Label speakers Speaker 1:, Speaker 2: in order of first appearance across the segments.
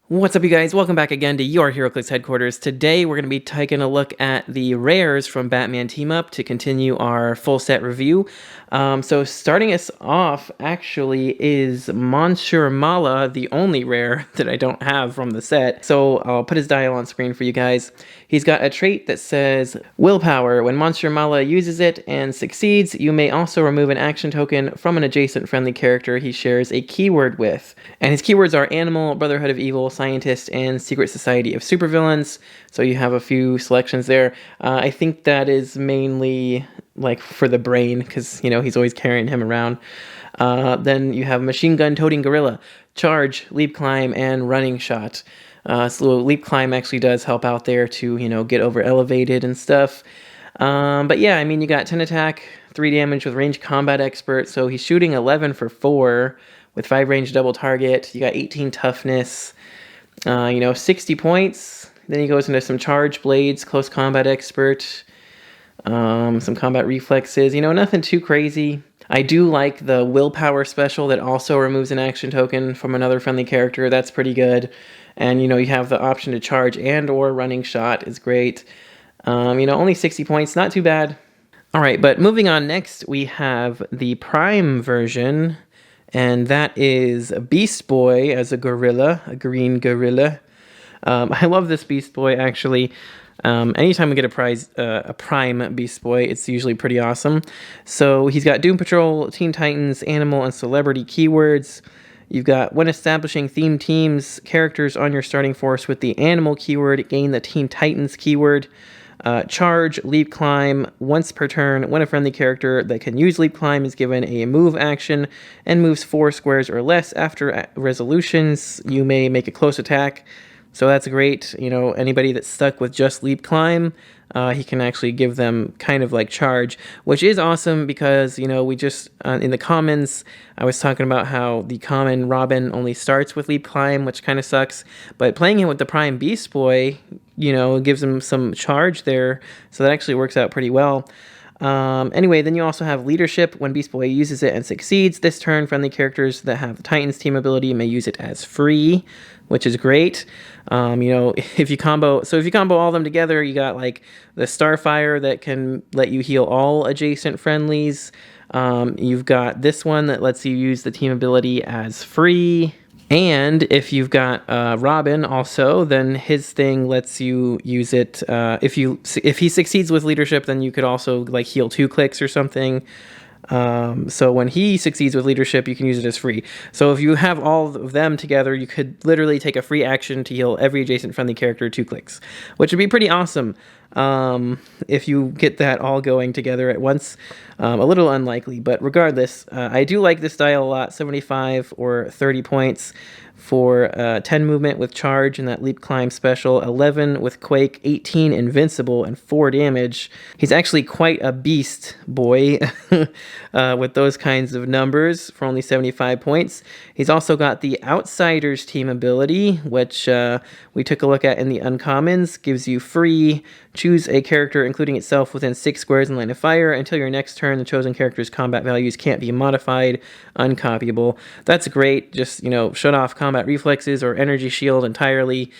Speaker 1: What's up, you guys? Welcome back again to your Heroclix headquarters. Today we're going to be taking a look at the rares from Batman Team Up to continue our full set review. So starting us off actually is Monsieur Mala, the only rare that I don't have from the set. So I'll put his dial on screen for you guys. He's got a trait that says Willpower. When Monsieur Mala uses it and succeeds, you may also remove an action token from an adjacent friendly character he shares a keyword with. And his keywords are Animal, Brotherhood of Evil, Scientist, and Secret Society of Supervillains. So you have a few selections there. I think that is mainly like for the brain, because you know he's always carrying him around. Then you have Machine Gun Toting Gorilla, Charge, Leap Climb, and Running Shot. So Leap Climb actually does help out there to, you know, get over elevated and stuff. But yeah, I mean, you got 10 attack, 3 damage with Range Combat Expert. So he's shooting 11 for 4 with 5 range double target. You got 18 toughness, 60 points. Then he goes into some Charge Blades, Close Combat Expert, some combat reflexes. You know, nothing too crazy. I do like the Willpower special that also removes an action token from another friendly character. That's pretty good. And, you know, you have the option to charge and or running shot is great. Only 60 points, not too bad. All right, but moving on next, we have the Prime version, and that is Beast Boy as a gorilla, a green gorilla. I love this Beast Boy, actually. Anytime we get a Prime Beast Boy, it's usually pretty awesome. So he's got Doom Patrol, Teen Titans, Animal, and Celebrity keywords. You've got, when establishing theme teams, characters on your starting force with the Animal keyword gain the Teen Titans keyword. Charge, Leap Climb, once per turn. When a friendly character that can use Leap Climb is given a move action and moves 4 squares or less after resolutions, you may make a close attack. So that's great. You know, anybody that's stuck with just Leap Climb, he can actually give them kind of like Charge, which is awesome because, you know, we just, in the commons, I was talking about how the common Robin only starts with Leap Climb, which kind of sucks. But playing him with the Prime Beast Boy, you know, gives him some Charge there. So that actually works out pretty well. Anyway, then you also have Leadership. When Beast Boy uses it and succeeds this turn, friendly characters that have the Titans team ability may use it as free, which is great. If you combo all of them together, you got like the Starfire that can let you heal all adjacent friendlies. You've got this one that lets you use the team ability as free. And if you've got Robin also, then his thing lets you use it. If he succeeds with Leadership, then you could also like heal 2 clicks or something. So when he succeeds with Leadership, you can use it as free. So if you have all of them together, you could literally take a free action to heal every adjacent friendly character 2 clicks, which would be pretty awesome. If you get that all going together at once. A little unlikely, but regardless, I do like this dial a lot. 75 or 30 points for 10 movement with Charge and that Leap Climb special, 11 with Quake, 18 Invincible, and 4 damage. He's actually quite a beast boy with those kinds of numbers for only 75 points. He's also got the Outsiders team ability, which we took a look at in the Uncommons. Gives you free, choose a character including itself within 6 squares in line of fire. Until your next turn, the chosen character's combat values can't be modified, uncopyable. That's great. Just, shut off combat reflexes or energy shield entirely.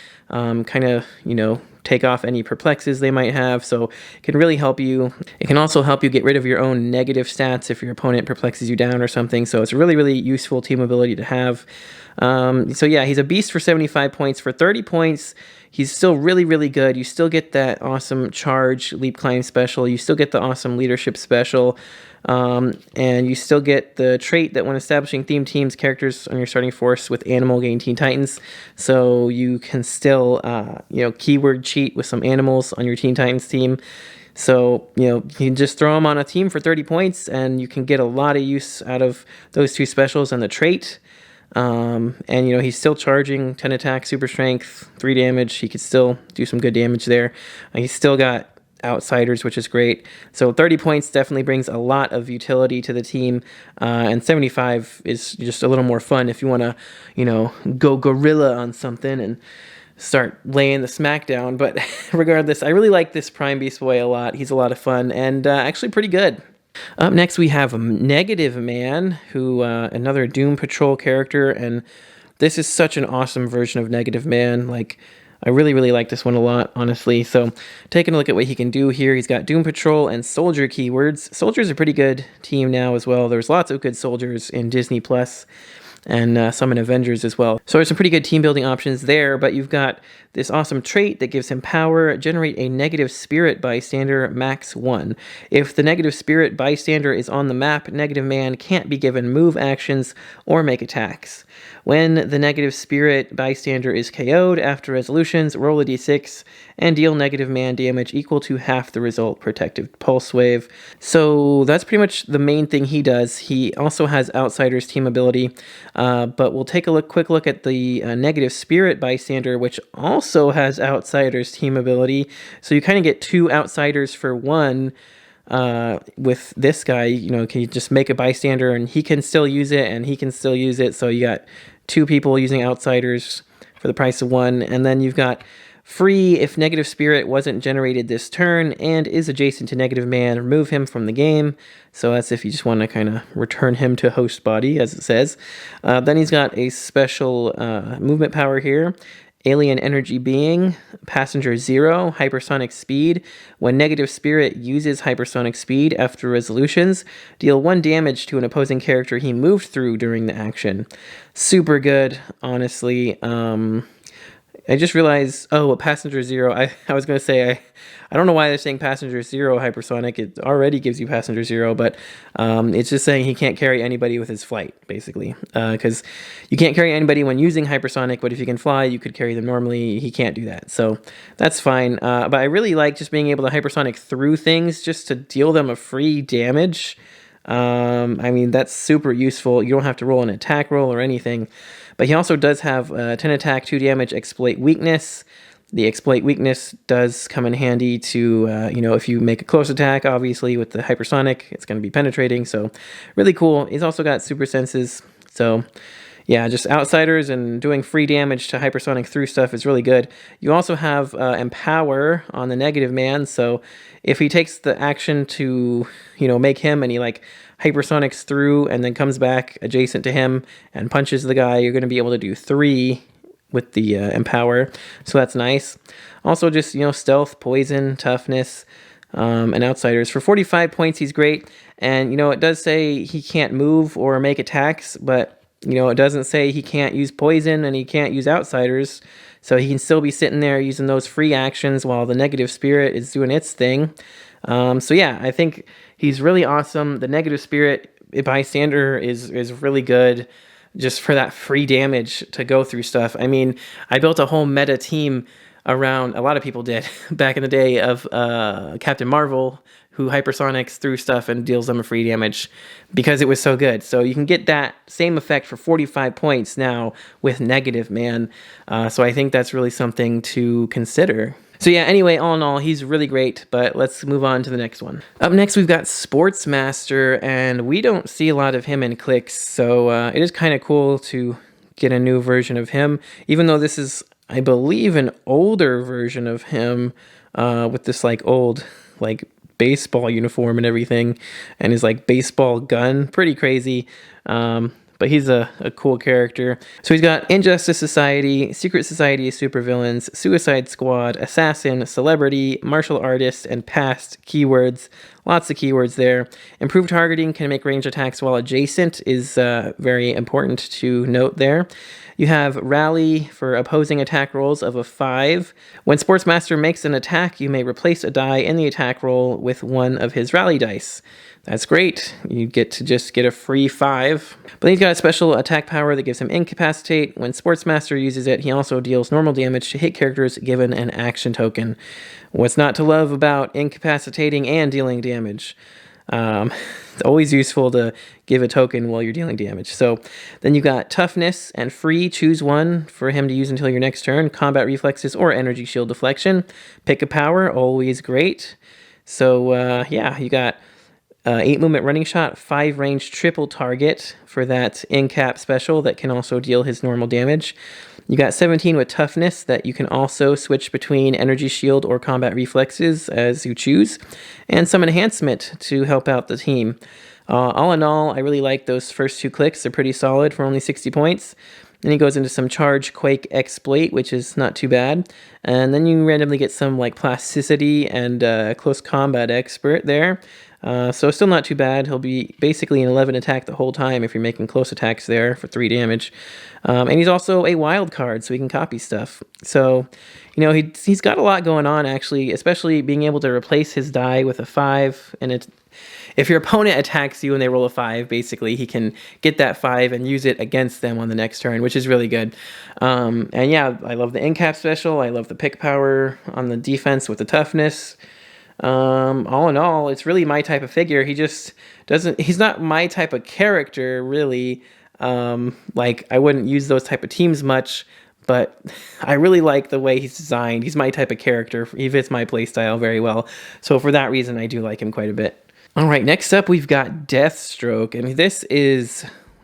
Speaker 1: Take off any perplexes they might have. So it can really help you. It can also help you get rid of your own negative stats if your opponent perplexes you down or something. So it's a really, really useful team ability to have. He's a beast for 75 points. For 30 points, he's still really, really good. You still get that awesome Charge Leap Climb special. You still get the awesome Leadership special. And you still get the trait that when establishing theme teams, characters on your starting force with Animal gain Teen Titans. So you can still, keyword cheat with some animals on your Teen Titans team. So, you can just throw them on a team for 30 points and you can get a lot of use out of those 2 specials and the trait. He's still charging 10 attack, super strength, 3 damage. He could still do some good damage there. He's still got Outsiders, which is great. So 30 points definitely brings a lot of utility to the team, and 75 is just a little more fun if you want to, go gorilla on something and start laying the smackdown. But regardless, I really like this Prime Beast Boy a lot. He's a lot of fun and actually pretty good. Up next, we have Negative Man, who another Doom Patrol character, and This is such an awesome version of Negative Man. Like, I really, really like this one a lot, honestly. So, taking a look at what he can do here, he's got Doom Patrol and Soldier keywords. Soldier's a pretty good team now as well. There's lots of good soldiers in Disney Plus, and some in Avengers as well. So there's some pretty good team building options there, but you've got this awesome trait that gives him power, generate a negative spirit bystander, max 1. If the negative spirit bystander is on the map, Negative Man can't be given move actions or make attacks. When the negative spirit bystander is KO'd after resolutions, roll a d6 and deal Negative Man damage equal to half the result protective pulse wave. So that's pretty much the main thing he does. He also has Outsider's team ability, but we'll take a quick look at the negative spirit bystander, which also has Outsider's team ability. So you kind of get 2 Outsiders for 1. With this guy, you know, can you just make a bystander and he can still use it and he can still use it. So you got 2 people using Outsiders for the price of 1. And then you've got free if negative spirit wasn't generated this turn and is adjacent to Negative Man, remove him from the game. So that's if you just want to kind of return him to host body, as it says. Then he's got a special movement power here. Alien Energy Being, Passenger 0, Hypersonic Speed. When Negative Spirit uses Hypersonic Speed after resolutions, deal 1 damage to an opposing character he moved through during the action. Super good, honestly. I just realized, oh, Passenger 0, I was going to say, I don't know why they're saying Passenger 0 hypersonic. It already gives you Passenger 0, but it's just saying he can't carry anybody with his flight, basically. Because you can't carry anybody when using hypersonic, but if you can fly, you could carry them normally. He can't do that, so that's fine. But I really like just being able to hypersonic through things just to deal them a free damage. I mean, that's super useful. You don't have to roll an attack roll or anything. But he also does have 10 attack, 2 damage, exploit weakness. The exploit weakness does come in handy to, you know, if you make a close attack, obviously, with the hypersonic, it's going to be penetrating. So really cool. He's also got super senses. So yeah, just Outsiders and doing free damage to hypersonic through stuff is really good. You also have Empower on the Negative Man. So if he takes the action to, you know, make him and he like hypersonics through and then comes back adjacent to him and punches the guy, you're going to be able to do 3 with the Empower. So that's nice. Also just, you know, stealth, poison, toughness, and Outsiders. For 45 points, he's great. And, you know, it does say he can't move or make attacks, but, you know, it doesn't say he can't use poison and he can't use Outsiders. So he can still be sitting there using those free actions while the Negative Spirit is doing its thing. So yeah, I think he's really awesome. The Negative Spirit bystander is really good just for that free damage to go through stuff. I mean, I built a whole meta team around, a lot of people did, back in the day, of Captain Marvel, who hypersonics through stuff and deals them a free damage because it was so good. So you can get that same effect for 45 points now with Negative Man. So I think that's really something to consider. So yeah, anyway, all in all, he's really great, but let's move on to the next one. Up next, we've got Sportsmaster, and we don't see a lot of him in Clicks, so it is kind of cool to get a new version of him, even though this is, I believe, an older version of him with this like old like baseball uniform and everything, and his like baseball gun. Pretty crazy. But he's a cool character. So he's got Injustice Society, Secret Society of Supervillains, Suicide Squad, Assassin, Celebrity, Martial Artist, and Past keywords. Lots of keywords there. Improved targeting, can make range attacks while adjacent, is very important to note there. You have Rally for opposing attack rolls of a 5. When Sportsmaster makes an attack, you may replace a die in the attack roll with one of his Rally dice. That's great. You get to just get a free 5. But he's got a special attack power that gives him Incapacitate. When Sportsmaster uses it, he also deals normal damage to hit characters given an action token. What's not to love about incapacitating and dealing damage? It's always useful to give a token while you're dealing damage. So then you got Toughness and Free. Choose one for him to use until your next turn. Combat Reflexes or Energy Shield Deflection. Pick a power. Always great. So yeah, you got 8 movement running shot, 5 range triple target for that in-cap special that can also deal his normal damage. You got 17 with toughness that you can also switch between energy shield or combat reflexes as you choose, and some enhancement to help out the team. All in all, I really like those first 2 clicks. They're pretty solid for only 60 points. Then he goes into some Charge, Quake, Exploit, which is not too bad. And then you randomly get some like Plasticity and Close Combat Expert there. So still not too bad. He'll be basically an 11 attack the whole time if you're making close attacks there for 3 damage. And he's also a wild card, so he can copy stuff. So, you know, he's got a lot going on, actually, especially being able to replace his die with a 5. And if your opponent attacks you and they roll a 5, basically, he can get that 5 and use it against them on the next turn, which is really good. And yeah, I love the in-cap special. I love the pick power on the defense with the toughness. All in all, it's really my type of figure. He just he's not my type of character, really. Like, I wouldn't use those type of teams much, but I really like the way he's designed. He's my type of character. He fits my playstyle very well. So for that reason, I do like him quite a bit. All right, next up, we've got Deathstroke, and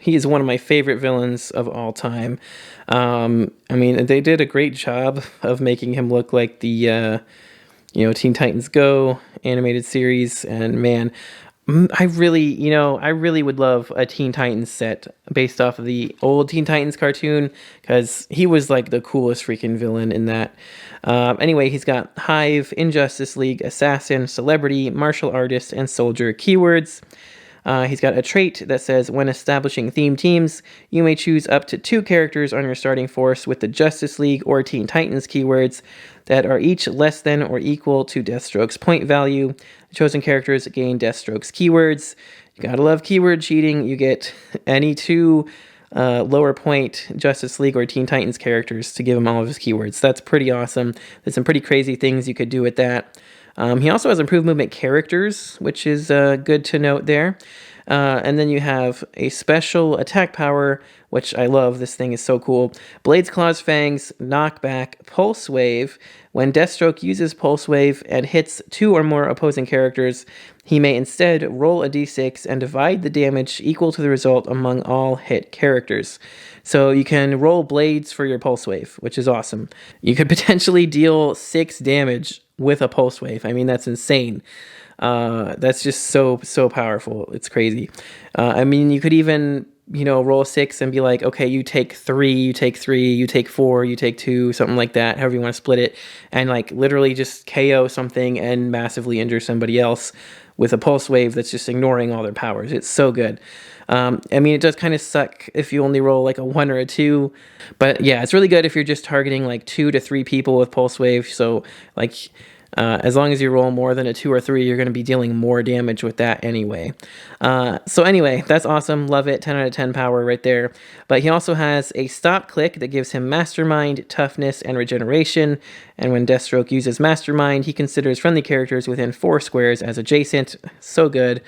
Speaker 1: he is one of my favorite villains of all time. I mean, they did a great job of making him look like the Teen Titans Go animated series, and man, I really would love a Teen Titans set based off of the old Teen Titans cartoon, because he was like the coolest freaking villain in that. Anyway, he's got Hive, Injustice League, Assassin, Celebrity, Martial Artist, and Soldier keywords. He's got a trait that says, when establishing theme teams, you may choose up to 2 characters on your starting force with the Justice League or Teen Titans keywords that are each less than or equal to Deathstroke's point value. The chosen characters gain Deathstroke's keywords. You gotta love keyword cheating. You get any 2 lower point Justice League or Teen Titans characters to give him all of his keywords. That's pretty awesome. There's some pretty crazy things you could do with that. He also has improved movement characters, which is good to note there. And then you have a special attack power, which I love. This thing is so cool. Blades, Claws, Fangs, Knockback, Pulse Wave. When Deathstroke uses Pulse Wave and hits 2 or more opposing characters, he may instead roll a d6 and divide the damage equal to the result among all hit characters. So you can roll Blades for your Pulse Wave, which is awesome. You could potentially deal 6 damage with a Pulse Wave. I mean, that's insane. That's just so powerful. It's crazy. I mean, you could even, roll 6 and be like, okay, you take 3, you take 3, you take 4, you take 2, something like that, however you want to split it, and like literally just KO something and massively injure somebody else with a Pulse Wave that's just ignoring all their powers. It's so good. I mean, it does kind of suck if you only roll like a 1 or a 2, but yeah, it's really good if you're just targeting like 2 to 3 people with Pulse Wave. So like, as long as you roll more than a 2 or 3, you're going to be dealing more damage with that anyway. So anyway, that's awesome. Love it. 10 out of 10 power right there. But he also has a stop click that gives him Mastermind, Toughness, and Regeneration. And when Deathstroke uses Mastermind, he considers friendly characters within 4 squares as adjacent. So good.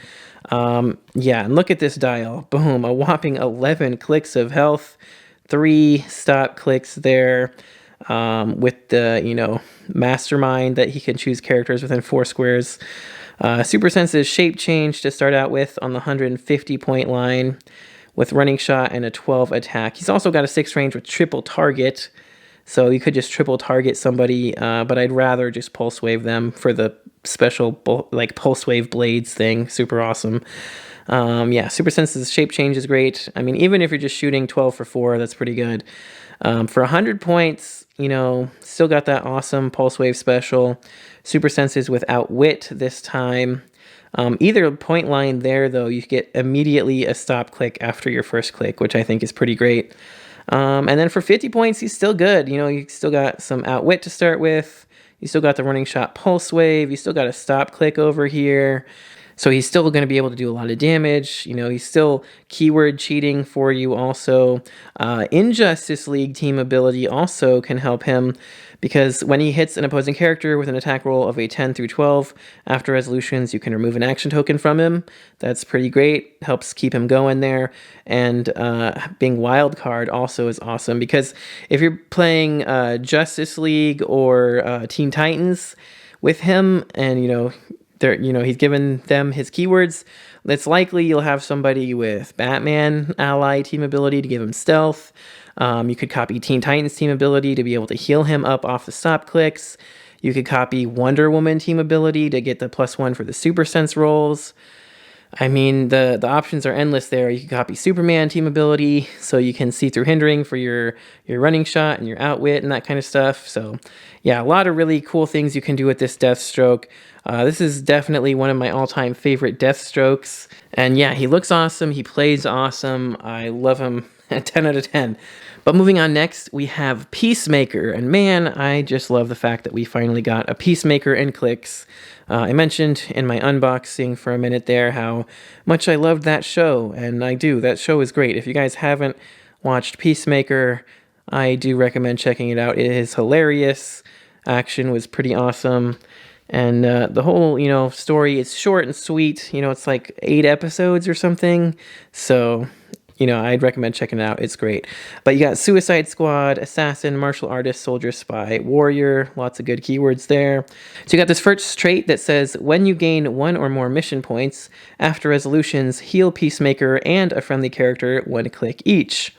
Speaker 1: Yeah, and look at this dial. Boom, a whopping 11 clicks of health. 3 stop clicks there. With the, Mastermind that he can choose characters within 4 squares. Super Sense's Shape Change to start out with on the 150 point line with Running Shot and a 12 attack. He's also got a 6 range with Triple Target, so you could just triple target somebody, but I'd rather just Pulse Wave them for the special Pulse Wave Blades thing. Super awesome. Yeah, Super Sense's Shape Change is great. I mean, even if you're just shooting 12 for 4, that's pretty good. For 100 points, still got that awesome Pulse Wave special. Super Senses with Outwit this time. Either point line there, though, you get immediately a stop click after your first click, which I think is pretty great. And then for 50 points, he's still good. You still got some Outwit to start with. You still got the Running Shot Pulse Wave. You still got a stop click over here. So he's still going to be able to do a lot of damage. He's still keyword cheating for you also. Injustice League team ability also can help him, because when he hits an opposing character with an attack roll of a 10 through 12, after resolutions, you can remove an action token from him. That's pretty great. Helps keep him going there. And being wild card also is awesome, because if you're playing Justice League or Teen Titans with him, and he's given them his keywords, it's likely you'll have somebody with Batman ally team ability to give him stealth. You could copy Teen Titans team ability to be able to heal him up off the stop clicks. You could copy Wonder Woman team ability to get the +1 for the Super Sense rolls. I mean, the options are endless there. You can copy Superman team ability, so you can see through hindering for your running shot and your outwit and that kind of stuff. So, yeah, a lot of really cool things you can do with this Deathstroke. This is definitely one of my all-time favorite Deathstrokes. And yeah, he looks awesome. He plays awesome. I love him. 10 out of 10. But moving on next, we have Peacemaker. And man, I just love the fact that we finally got a Peacemaker in Clicks. I mentioned in my unboxing for a minute there how much I loved that show, and I do. That show is great. If you guys haven't watched Peacemaker, I do recommend checking it out. It is hilarious. Action was pretty awesome. And the whole, story is short and sweet. It's like 8 episodes or something. So, I'd recommend checking it out. It's great. But you got Suicide Squad, Assassin, Martial Artist, Soldier, Spy, Warrior. Lots of good keywords there. So you got this first trait that says, when you gain 1 or more mission points, after resolutions, heal Peacemaker and a friendly character 1 click each.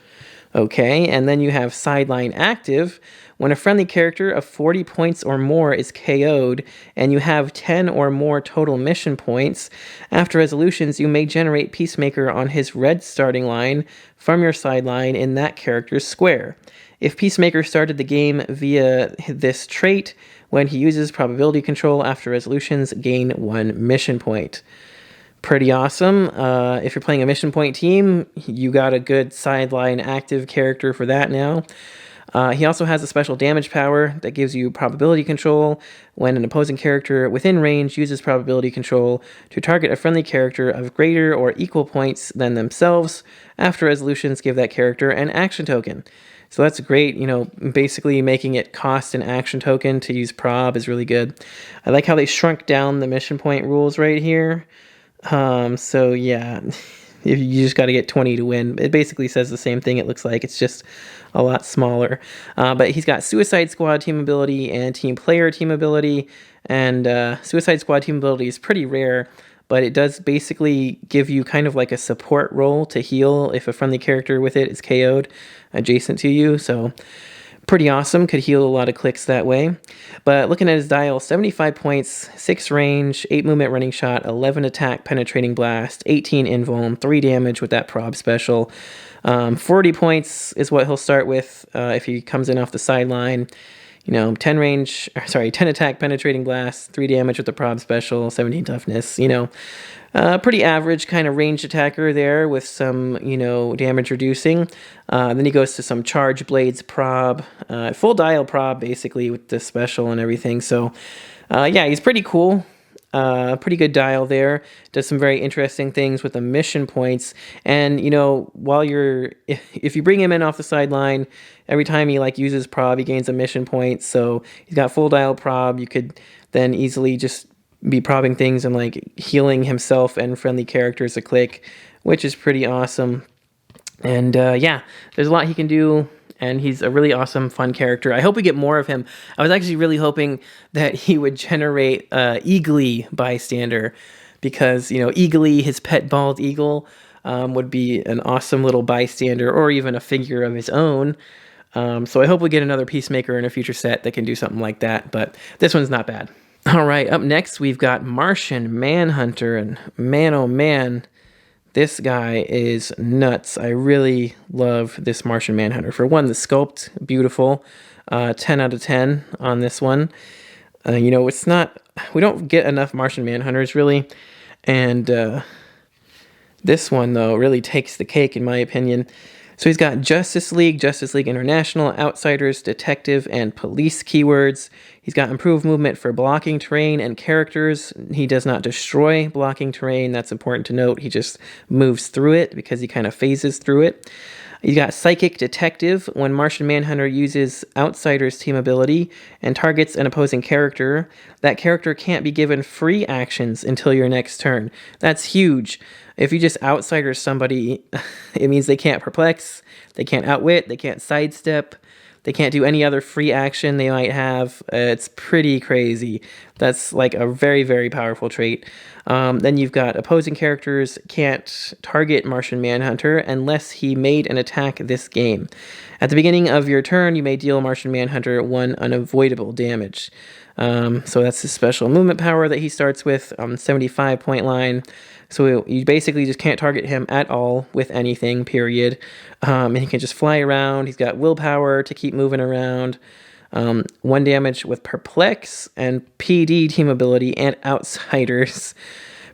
Speaker 1: Okay, and then you have Sideline Active. When a friendly character of 40 points or more is KO'd, and you have 10 or more total mission points, after resolutions you may generate Peacemaker on his red starting line from your sideline in that character's square. If Peacemaker started the game via this trait, when he uses probability control after resolutions, gain 1 mission point. Pretty awesome. If you're playing a mission point team, you got a good sideline active character for that now. He also has a special damage power that gives you probability control when an opposing character within range uses probability control to target a friendly character of greater or equal points than themselves. After resolutions, give that character an action token. So that's great. Basically making it cost an action token to use prob is really good. I like how they shrunk down the mission point rules right here. So yeah, if you just got to get 20 to win. It basically says the same thing. It looks like it's just a lot smaller. But he's got Suicide Squad team ability and Team Player team ability. And Suicide Squad team ability is pretty rare, but it does basically give you kind of like a support role to heal if a friendly character with it is KO'd adjacent to you. So pretty awesome. Could heal a lot of clicks that way. But looking at his dial, 75 points, 6 range, 8 movement running shot, 11 attack penetrating blast, 18 invuln, 3 damage with that prob special. 40 points is what he'll start with if he comes in off the sideline. 10 attack penetrating blast, 3 damage with the prob special, 17 toughness, pretty average kind of ranged attacker there with some, damage reducing. Then he goes to some charge blades prob, full dial prob basically with the special and everything. So, yeah, he's pretty cool. Pretty good dial there. Does some very interesting things with the mission points. And, while if you bring him in off the sideline, every time he uses prob, he gains a mission point. So he's got full dial prob. You could then easily just be probbing things and healing himself and friendly characters a click, which is pretty awesome. And yeah, there's a lot he can do. And he's a really awesome, fun character. I hope we get more of him. I was actually really hoping that he would generate Eagly Bystander because, Eagly, his pet bald eagle, would be an awesome little bystander or even a figure of his own. So I hope we get another Peacemaker in a future set that can do something like that. But this one's not bad. All right, up next, we've got Martian Manhunter. And man, oh man, this guy is nuts. I really love this Martian Manhunter. For one, the sculpt, beautiful. 10 out of 10 on this one. We don't get enough Martian Manhunters, really. And this one, though, really takes the cake, in my opinion. So he's got Justice League International, Outsiders, Detective, and Police keywords. He's got improved movement for blocking terrain and characters. He does not destroy blocking terrain. That's important to note. He just moves through it because he kind of phases through it. He's got Psychic Detective. When Martian Manhunter uses Outsiders team ability and targets an opposing character, that character can't be given free actions until your next turn. That's huge. If you just Outsiders somebody, it means they can't perplex, they can't outwit, they can't sidestep, they can't do any other free action they might have. It's pretty crazy. That's a very, very powerful trait. Then you've got opposing characters can't target Martian Manhunter unless he made an attack this game. At the beginning of your turn, you may deal Martian Manhunter 1 unavoidable damage. So that's his special movement power that he starts with on the 75-point line. So you basically just can't target him at all with anything, period. And he can just fly around. He's got willpower to keep moving around. 1 damage with Perplex and PD team ability and Outsiders.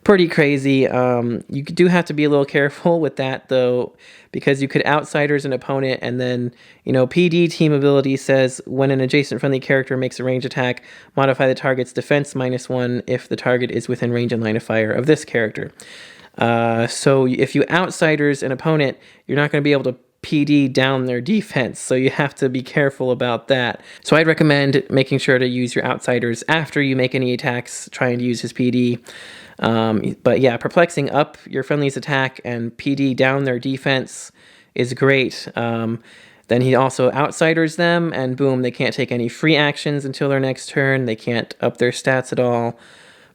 Speaker 1: Pretty crazy. You do have to be a little careful with that, though, because you could Outsiders an opponent, and then, PD team ability says when an adjacent friendly character makes a range attack, modify the target's defense -1 if the target is within range and line of fire of this character. So if you Outsiders an opponent, you're not going to be able to PD down their defense, so you have to be careful about that. So I'd recommend making sure to use your Outsiders after you make any attacks, trying to use his PD. But yeah, perplexing up your friendly's attack and PD down their defense is great. Then he also Outsiders them, and boom, they can't take any free actions until their next turn. They can't up their stats at all.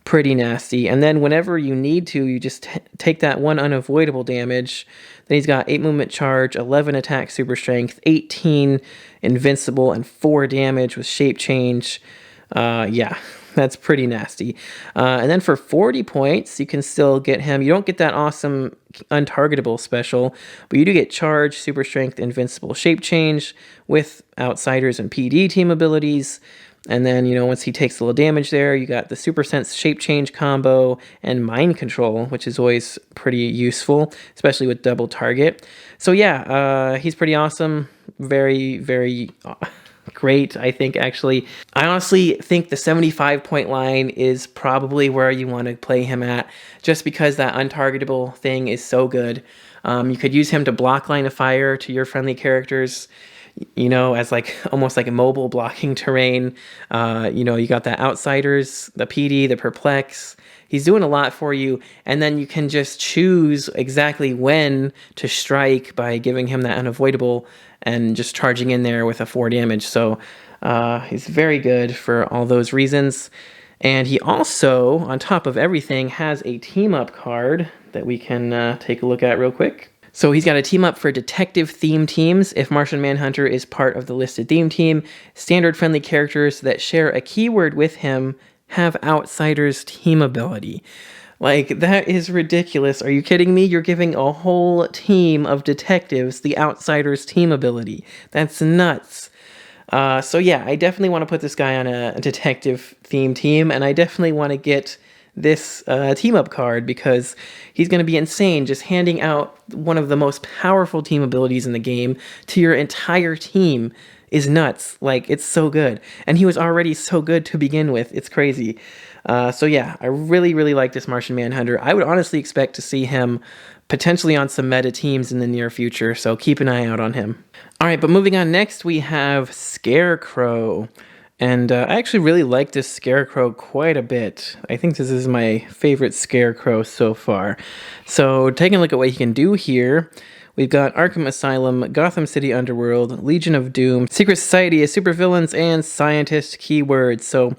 Speaker 1: Pretty nasty. And then whenever you need to, you just take that 1 unavoidable damage. Then he's got 8 movement charge, 11 attack super strength, 18 invincible, and 4 damage with shape change. Yeah, that's pretty nasty. And then for 40 points, you can still get him. You don't get that awesome untargetable special, but you do get charge, super strength, invincible, shape change with Outsiders and PD team abilities. And then, once he takes a little damage there, you got the Super Sense Shape Change combo and Mind Control, which is always pretty useful, especially with double target. So yeah, he's pretty awesome. Very, very great, I think, actually. I honestly think the 75-point line is probably where you want to play him at, just because that untargetable thing is so good. You could use him to block line of fire to your friendly characters, as almost like a mobile blocking terrain. You got the Outsiders, the PD, the Perplex. He's doing a lot for you, and then you can just choose exactly when to strike by giving him that unavoidable and just charging in there with a 4 damage. So he's very good for all those reasons. And he also, on top of everything, has a team-up card that we can take a look at real quick. So he's got a team up for detective theme teams. If Martian Manhunter is part of the listed theme team, standard friendly characters that share a keyword with him have Outsiders team ability. That is ridiculous. Are you kidding me? You're giving a whole team of detectives the Outsiders team ability. That's nuts. So yeah, I definitely want to put this guy on a detective theme team, and I definitely want to get this team-up card, because he's going to be insane just handing out one of the most powerful team abilities in the game to your entire team is nuts. It's so good. And he was already so good to begin with. It's crazy. So yeah, I really, really like this Martian Manhunter. I would honestly expect to see him potentially on some meta teams in the near future, so keep an eye out on him. All right, but moving on, next we have Scarecrow. And I actually really like this Scarecrow quite a bit. I think this is my favorite Scarecrow so far. So taking a look at what he can do here, we've got Arkham Asylum, Gotham City Underworld, Legion of Doom, Secret Society of Supervillains, and Scientist keywords. So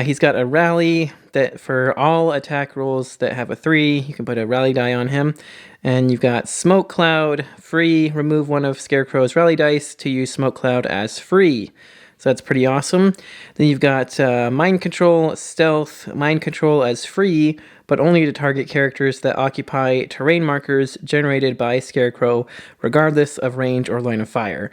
Speaker 1: he's got a rally that for all attack rolls that have a 3, you can put a rally die on him. And you've got Smoke Cloud, free, remove one of Scarecrow's rally dice to use Smoke Cloud as free. So that's pretty awesome. Then you've got Mind Control, Stealth, Mind Control as free, but only to target characters that occupy terrain markers generated by Scarecrow, regardless of range or line of fire.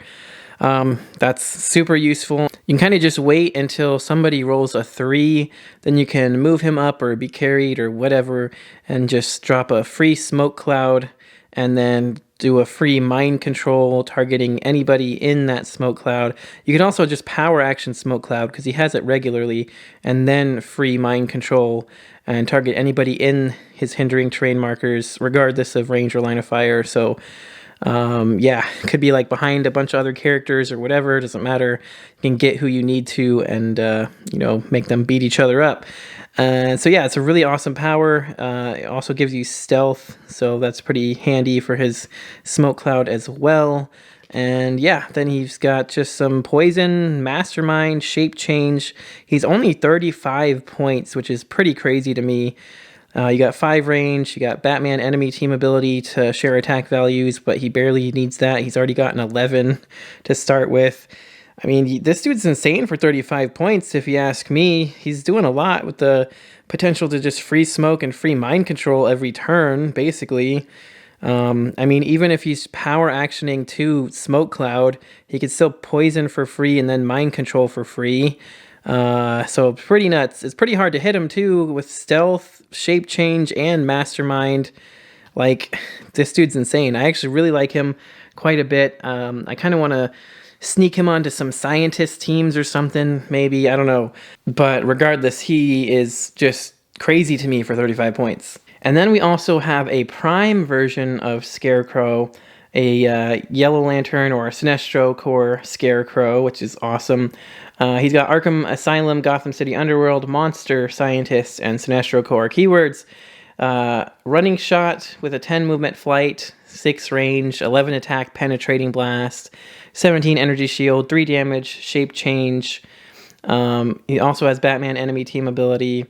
Speaker 1: That's super useful. You can kind of just wait until somebody rolls a 3, then you can move him up or be carried or whatever, and just drop a free Smoke Cloud, and then do a free Mind Control targeting anybody in that Smoke Cloud. You can also just power action Smoke Cloud, because he has it regularly, and then free Mind Control and target anybody in his hindering terrain markers, regardless of range or line of fire. So yeah, it could be behind a bunch of other characters or whatever, it doesn't matter. You can get who you need to and make them beat each other up. So yeah, it's a really awesome power. It also gives you stealth, so that's pretty handy for his Smoke Cloud as well. And yeah, then he's got just some poison, mastermind, shape change. He's only 35 points, which is pretty crazy to me. You got 5 range, you got Batman enemy team ability to share attack values, but he barely needs that. He's already gotten 11 to start with. I mean, this dude's insane for 35 points, if you ask me. He's doing a lot with the potential to just free smoke and free mind control every turn, basically. I mean, even if he's power actioning to Smoke Cloud, he could still poison for free and then mind control for free. So pretty nuts. It's pretty hard to hit him too with stealth, shape change, and mastermind. Like, this dude's insane. I actually really like him quite a bit. I kind of want to sneak him onto some scientist teams or something, maybe. I don't know. But regardless, he is just crazy to me for 35 points. And then we also have a prime version of Scarecrow, a Yellow Lantern or a Sinestro Corps Scarecrow, which is awesome. He's got Arkham Asylum, Gotham City Underworld, Monster, Scientist, and Sinestro Corps keywords. Running shot with a 10 movement flight, 6 range, 11 attack, penetrating blast, 17 energy shield, 3 damage, shape change. He also has Batman enemy team ability.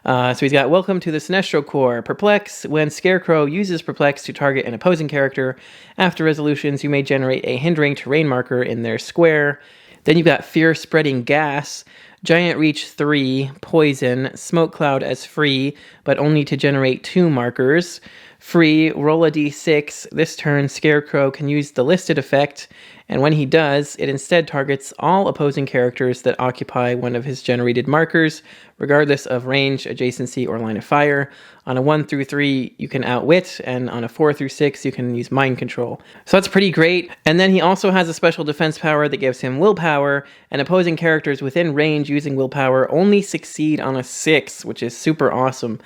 Speaker 1: So he's got Welcome to the Sinestro Corps. Perplex. When Scarecrow uses Perplex to target an opposing character, after resolutions, you may generate a hindering terrain marker in their square. Then you've got Fear Spreading Gas. Giant Reach 3, Poison, Smoke Cloud as free, but only to generate 2 markers. Free, roll a d6. This turn, Scarecrow can use the listed effect, and when he does, it instead targets all opposing characters that occupy one of his generated markers, regardless of range, adjacency, or line of fire. On a 1 through 3, you can outwit, and on a 4 through 6, you can use mind control. So that's pretty great. And then he also has a special defense power that gives him willpower, and opposing characters within range using willpower only succeed on a 6, which is super awesome.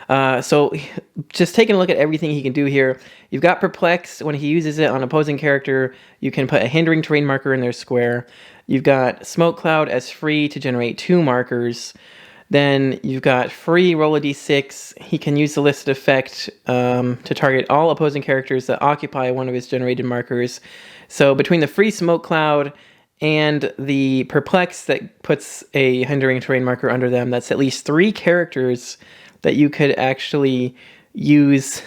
Speaker 1: So just taking a look at everything he can do here, you've got Perplex. When he uses it on opposing character, you can put a hindering terrain marker in their square. You've got Smoke Cloud as free to generate 2 markers. Then you've got free roll a d6. He can use the listed effect to target all opposing characters that occupy one of his generated markers. So between the free Smoke Cloud and the Perplex that puts a hindering terrain marker under them, that's at least 3 characters that you could actually use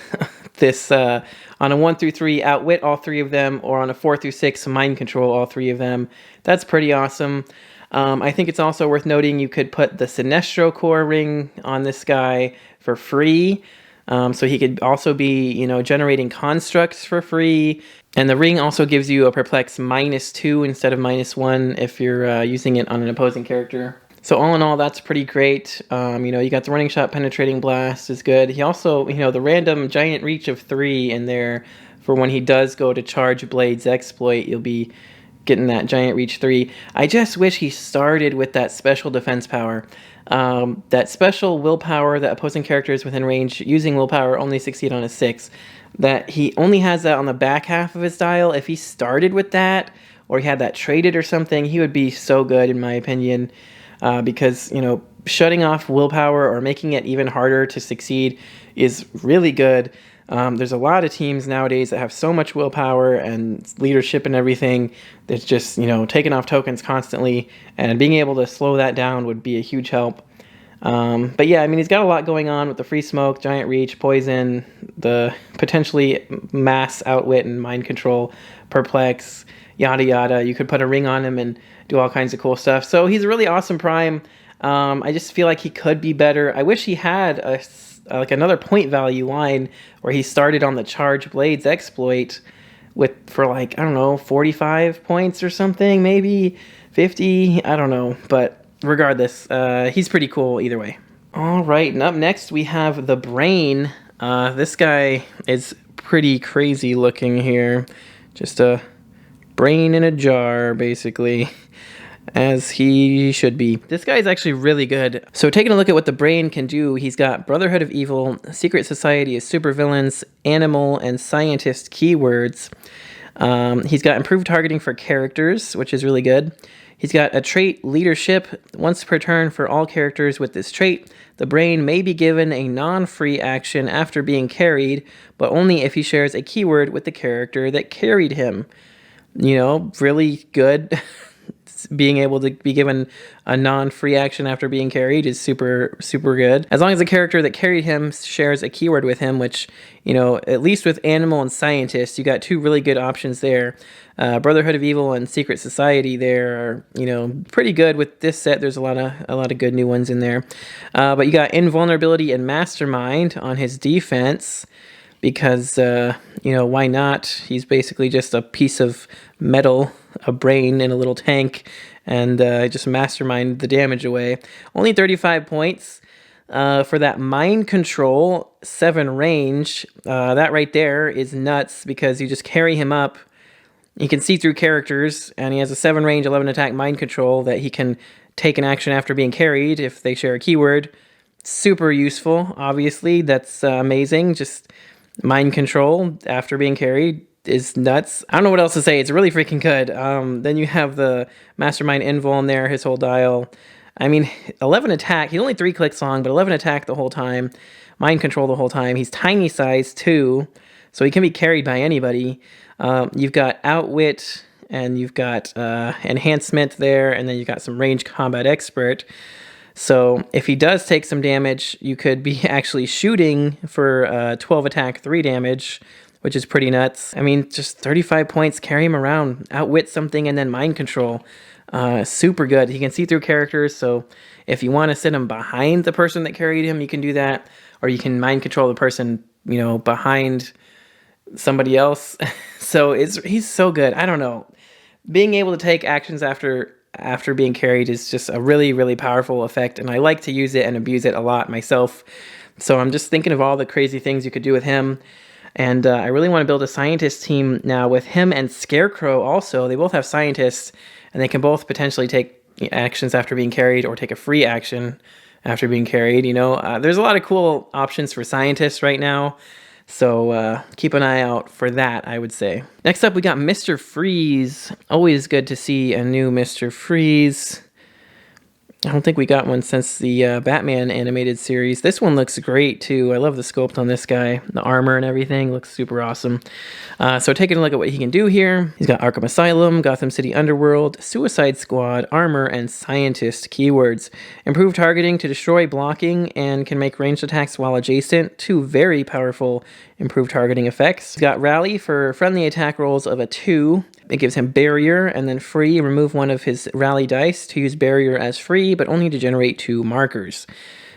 Speaker 1: this on a 1 through 3, outwit all 3 of them, or on a 4 through 6, mind control all 3 of them. That's pretty awesome. I think it's also worth noting you could put the Sinestro Corps ring on this guy for free. So he could also be, generating constructs for free. And the ring also gives you a Perplex -2 instead of -1 if you're using it on an opposing character. So all in all, that's pretty great. You got the running shot, penetrating blast is good. He also, the random giant reach of 3 in there for when he does go to charge Blade's exploit, you'll be getting that giant reach 3. I just wish he started with that special defense power. That special willpower that opposing characters within range using willpower only succeed on a 6. That he only has that on the back half of his dial. If he started with that, or he had that traded or something, he would be so good in my opinion. Because, shutting off willpower or making it even harder to succeed is really good. There's a lot of teams nowadays that have so much willpower and leadership and everything that's just, taking off tokens constantly, and being able to slow that down would be a huge help. But yeah, he's got a lot going on with the free smoke, giant reach, poison, the potentially mass outwit and mind control, perplex, yada yada. You could put a ring on him and do all kinds of cool stuff. So he's a really awesome prime. I just feel like he could be better. I wish he had another point value line where he started on the Charge Blades exploit for 45 points or something, maybe 50. I don't know, but regardless, he's pretty cool either way. All right, and up next we have the Brain. This guy is pretty crazy looking here. Just a brain in a jar, basically, as he should be. This guy is actually really good. So taking a look at what the Brain can do, he's got Brotherhood of Evil, Secret Society of Supervillains, Animal, and Scientist keywords. He's got improved targeting for characters, which is really good. He's got a trait, Leadership. Once per turn for all characters with this trait, the Brain may be given a non-free action after being carried, but only if he shares a keyword with the character that carried him. Really good. being able to be given a non-free action after being carried is super, super good. As long as the character that carried him shares a keyword with him, which, you know, at least with Animal and Scientist, you got two really good options there. Brotherhood of Evil and Secret Society there are, you know, pretty good with this set. There's a lot of good new ones in there. But you got Invulnerability and Mastermind on his defense because, you know, why not? He's basically just a piece of metal, a brain in a little tank, and just mastermind the damage away. Only 35 points. For that Mind Control, 7 range, that right there is nuts because you just carry him up. He can see through characters, and he has a 7 range, 11 attack Mind Control that he can take an action after being carried if they share a keyword. Super useful, obviously. That's amazing. Just Mind Control after being carried is nuts. I don't know what else to say. It's really freaking good. Then you have the Mastermind Invul in there, his whole dial. I mean, 11 attack. He's only 3 clicks long, but 11 attack the whole time. Mind Control the whole time. He's tiny size too, so he can be carried by anybody. You've got Outwit, and you've got Enhancement there, and then you've got some Range Combat Expert. So if he does take some damage, you could be actually shooting for 12 attack, 3 damage, which is pretty nuts. I mean, just 35 points, carry him around, Outwit something, and then Mind Control. Super good. He can see through characters, so if you want to sit him behind the person that carried him, you can do that, or you can Mind Control the person, you know, behind somebody else. So he's so good. I don't know. Being able to take actions after being carried is just a really, really powerful effect, and I like to use it and abuse it a lot myself. So I'm just thinking of all the crazy things you could do with him. And I really want to build a Scientist team now with him and Scarecrow also. They both have Scientists, and they can both potentially take actions after being carried or take a free action after being carried. You know, there's a lot of cool options for Scientists right now. So keep an eye out for that, I would say. Next up, we got Mr. Freeze. Always good to see a new Mr. Freeze. I don't think we got one since the Batman animated series. This one looks great, too. I love the sculpt on this guy. The armor and everything looks super awesome. So taking a look at what he can do here. He's got Arkham Asylum, Gotham City Underworld, Suicide Squad, Armor, and Scientist keywords. Improved targeting to destroy blocking and can make ranged attacks while adjacent. 2 very powerful improved targeting effects. He's got Rally for friendly attack rolls of a 2. It gives him Barrier, and then free, remove one of his Rally dice to use Barrier as free, but only to generate 2 markers.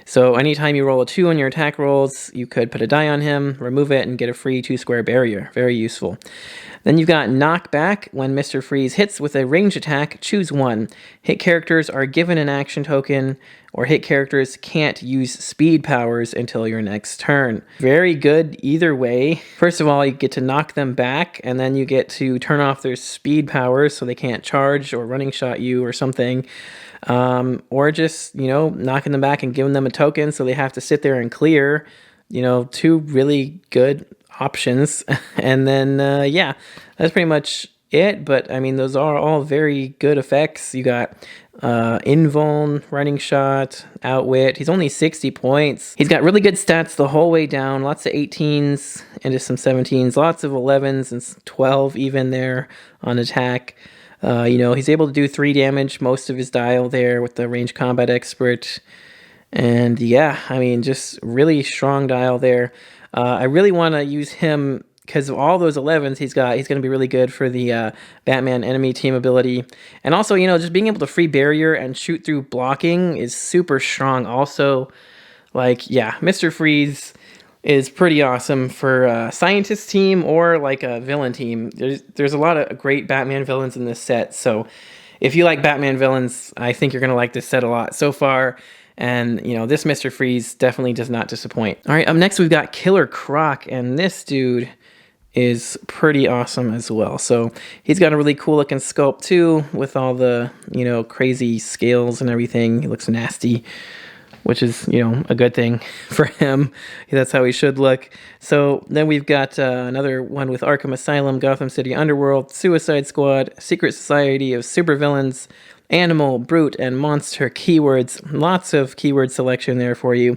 Speaker 1: So anytime you roll a 2 on your attack rolls, you could put a die on him, remove it, and get a free 2-square Barrier. Very useful. Then you've got Knockback. When Mr. Freeze hits with a ranged attack, choose 1. Hit characters are given an action token, or hit characters can't use speed powers until your next turn. Very good either way. First of all, you get to knock them back, and then you get to turn off their speed powers so they can't charge or running shot you or something. Or just, you know, knocking them back and giving them a token so they have to sit there and clear. You know, 2 really good options. And then, yeah, that's pretty much it. But, I mean, those are all very good effects. You got Invuln, Running Shot, Outwit. He's only 60 points. He's got really good stats the whole way down. Lots of 18s into some 17s. Lots of 11s and 12 even there on attack. You know, he's able to do 3 damage most of his dial there with the Range Combat Expert. And yeah, I mean, just really strong dial there. I really want to use him because of all those 11s he's got. He's going to be really good for the Batman enemy team ability. And also, you know, just being able to free Barrier and shoot through blocking is super strong also. Like, yeah, Mr. Freeze is pretty awesome for a Scientist team or like a villain team. There's a lot of great Batman villains in this set. So if you like Batman villains, I think you're going to like this set a lot so far. And, you know, this Mr. Freeze definitely does not disappoint. All right, up next we've got Killer Croc, and this dude is pretty awesome as well. So he's got a really cool looking sculpt too with all the, you know, crazy scales and everything. He looks nasty, which is, you know, a good thing for him. That's how he should look. So then we've got another one with Arkham Asylum, Gotham City Underworld, Suicide Squad, Secret Society of Supervillains, Animal, Brute, and Monster keywords. Lots of keyword selection there for you.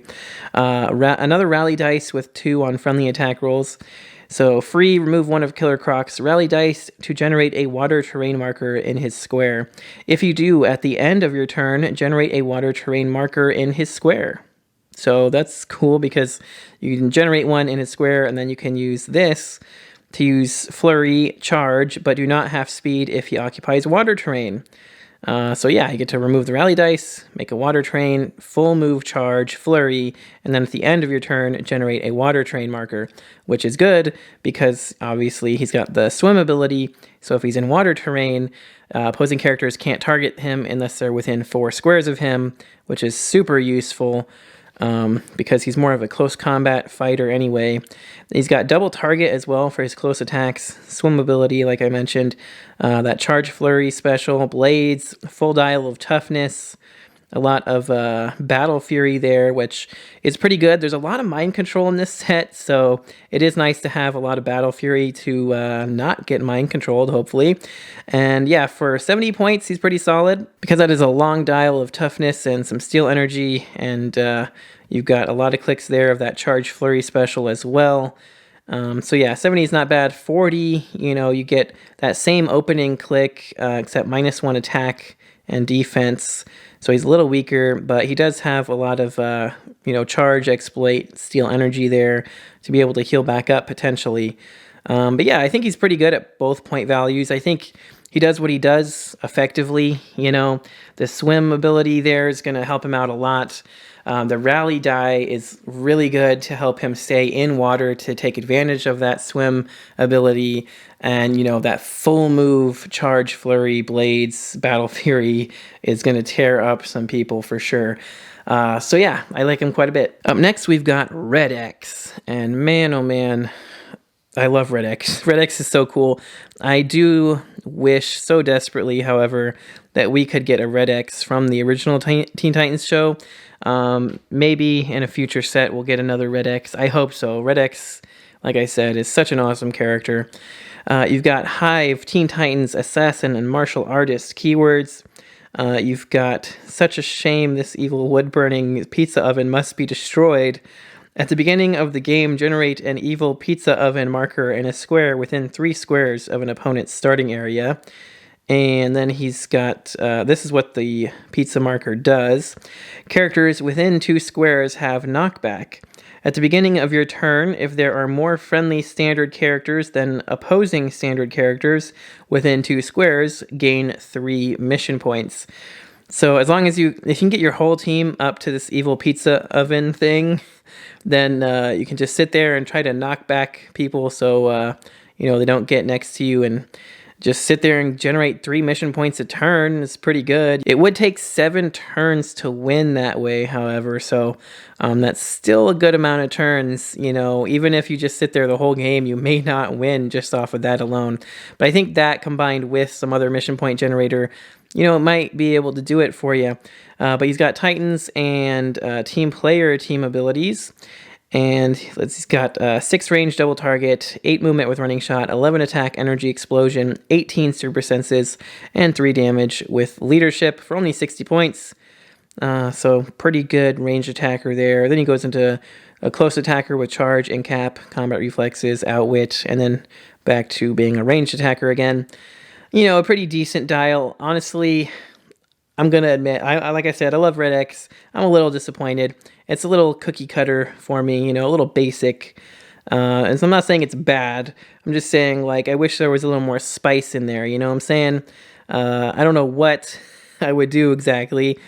Speaker 1: Another Rally dice with 2 on friendly attack rolls. So free, remove one of Killer Croc's rally dice to generate a water terrain marker in his square. If you do, at the end of your turn, generate a water terrain marker in his square. So that's cool because you can generate one in his square, and then you can use this to use Flurry, Charge, but do not have speed if he occupies water terrain. So yeah, you get to remove the rally dice, make a water train, full move, charge, flurry, and then at the end of your turn, generate a water train marker, which is good because obviously he's got the swim ability. So if he's in water terrain, opposing characters can't target him unless they're within 4 squares of him, which is super useful. Because he's more of a close combat fighter anyway. He's got double target as well for his close attacks, swim ability, like I mentioned, that charge flurry special, blades, full dial of toughness, a lot of battle fury there, which is pretty good. There's a lot of mind control in this set, so it is nice to have a lot of battle fury to not get mind controlled, hopefully. And yeah, for 70 points, he's pretty solid because that is a long dial of toughness and some steel energy, and you've got a lot of clicks there of that charge flurry special as well. So yeah, 70 is not bad. 40, you get that same opening click, except -1 attack and defense. So he's a little weaker, but he does have a lot of, charge, exploit, steel energy there to be able to heal back up potentially. But yeah, I think he's pretty good at both point values. I think he does what he does effectively. The swim ability there is going to help him out a lot. The rally die is really good to help him stay in water to take advantage of that swim ability. And, that full move, charge, flurry, blades, battle fury is going to tear up some people for sure. So yeah, I like him quite a bit. Up next, we've got Red X. And man, oh man, I love Red X. Red X is so cool. I do wish so desperately, however, that we could get a Red X from the original Teen Titans show. Maybe in a future set we'll get another Red X. I hope so. Red X, like I said, is such an awesome character. You've got Hive, Teen Titans, Assassin, and Martial Artist keywords. You've got such a shame this evil wood-burning pizza oven must be destroyed. At the beginning of the game, generate an evil pizza oven marker in a square within 3 squares of an opponent's starting area. And then he's got, this is what the pizza marker does. Characters within 2 squares have knockback. At the beginning of your turn, if there are more friendly standard characters than opposing standard characters within 2 squares, gain 3 mission points. So as long as if you can get your whole team up to this evil pizza oven thing, then you can just sit there and try to knock back people so they don't get next to you, and just sit there and generate 3 mission points a turn. It's pretty good. It would take 7 turns to win that way, however, so that's still a good amount of turns. Even if you just sit there the whole game, you may not win just off of that alone. But I think that combined with some other mission point generator, it might be able to do it for you. But he's got Titans and team player team abilities. And he's got 6 range double target, 8 movement with running shot, 11 attack, energy explosion, 18 super senses, and 3 damage with leadership for only 60 points. So pretty good range attacker there. Then he goes into a close attacker with charge and cap, combat reflexes, outwit, and then back to being a ranged attacker again. A pretty decent dial. Honestly, I'm going to admit, like I said, I love Red X. I'm a little disappointed. It's a little cookie cutter for me, a little basic. And so I'm not saying it's bad. I'm just saying, I wish there was a little more spice in there. What I'm saying? I don't know what I would do exactly,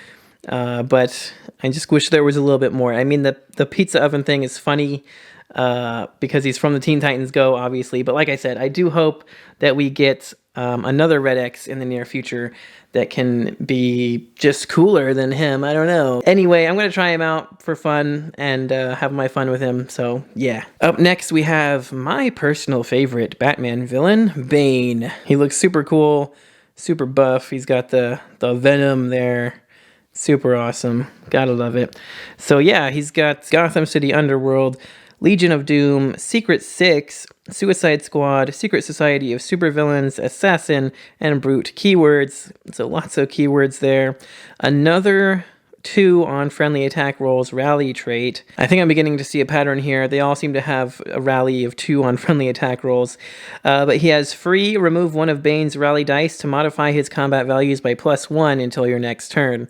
Speaker 1: but I just wish there was a little bit more. I mean, the pizza oven thing is funny because he's from the Teen Titans Go, obviously. But like I said, I do hope that we get another Red X in the near future that can be just cooler than him. I don't know. Anyway, I'm going to try him out for fun and have my fun with him. So, yeah. Up next, we have my personal favorite Batman villain, Bane. He looks super cool, super buff. He's got the venom there. Super awesome. Gotta love it. So, yeah, he's got Gotham City Underworld, Legion of Doom, Secret Six, Suicide Squad, Secret Society of Supervillains, Assassin, and Brute keywords. So lots of keywords there. Another 2 on friendly attack rolls rally trait. I think I'm beginning to see a pattern here. They all seem to have a rally of 2 on friendly attack rolls. But he has free, remove one of Bane's rally dice to modify his combat values by +1 until your next turn.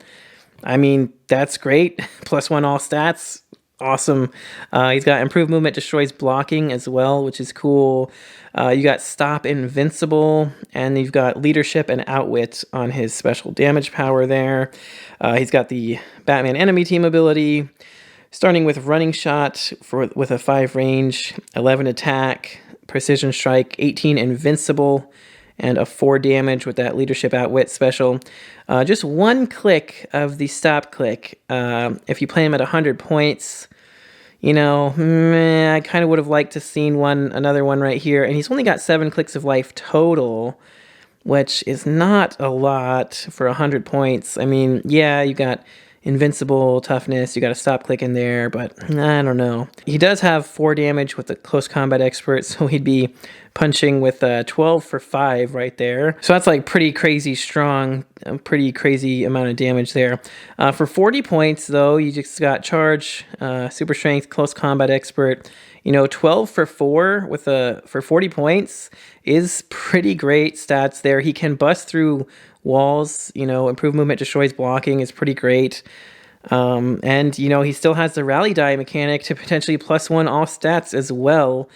Speaker 1: I mean, that's great. +1 all stats. Awesome. He's got improved movement, destroys blocking as well, which is cool. You got stop invincible, and you've got leadership and outwit on his special damage power there. He's got the Batman enemy team ability, starting with running shot with a 5 range, 11 attack, precision strike, 18 invincible, and a 4 damage with that leadership outwit special. Just 1 click of the stop click. If you play him at 100 points, you know, I kind of would have liked to seen another one right here. And he's only got 7 clicks of life total, which is not a lot for 100 points. I mean, yeah, you got invincible, toughness, you got a stop click in there, but I don't know. He does have 4 damage with the close combat expert, so he'd be punching with 12 for 5 right there. So that's like pretty crazy strong, a pretty crazy amount of damage there. For 40 points though, you just got charge, super strength, close combat expert. You know, 12 for 4 for 40 points is pretty great stats there. He can bust through walls, you know, improved movement, destroys blocking is pretty great. And, you know, he still has the rally die mechanic to potentially +1 all stats as well.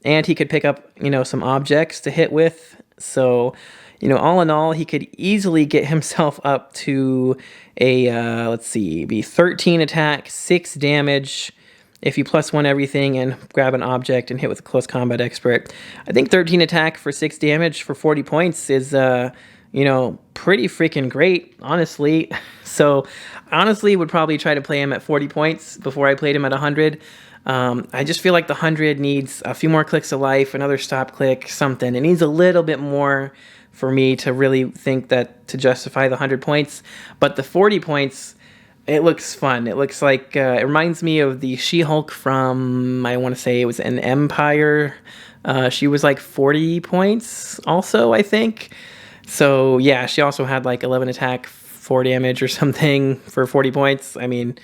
Speaker 1: And he could pick up, you know, some objects to hit with. So, you know, all in all, he could easily get himself up to a, let's see, be 13 attack, 6 damage, if you +1 everything and grab an object and hit with a close combat expert. I think 13 attack for 6 damage for 40 points is, you know, pretty freaking great, honestly. So, honestly, would probably try to play him at 40 points before I played him at 100. I just feel like the 100 needs a few more clicks of life, another stop click, something. It needs a little bit more for me to really think that to justify the 100 points. But the 40 points, it looks fun. It looks like, it reminds me of the She-Hulk from, I want to say it was an Empire. She was like 40 points also, I think. So yeah, she also had like 11 attack, 4 damage or something for 40 points. I mean,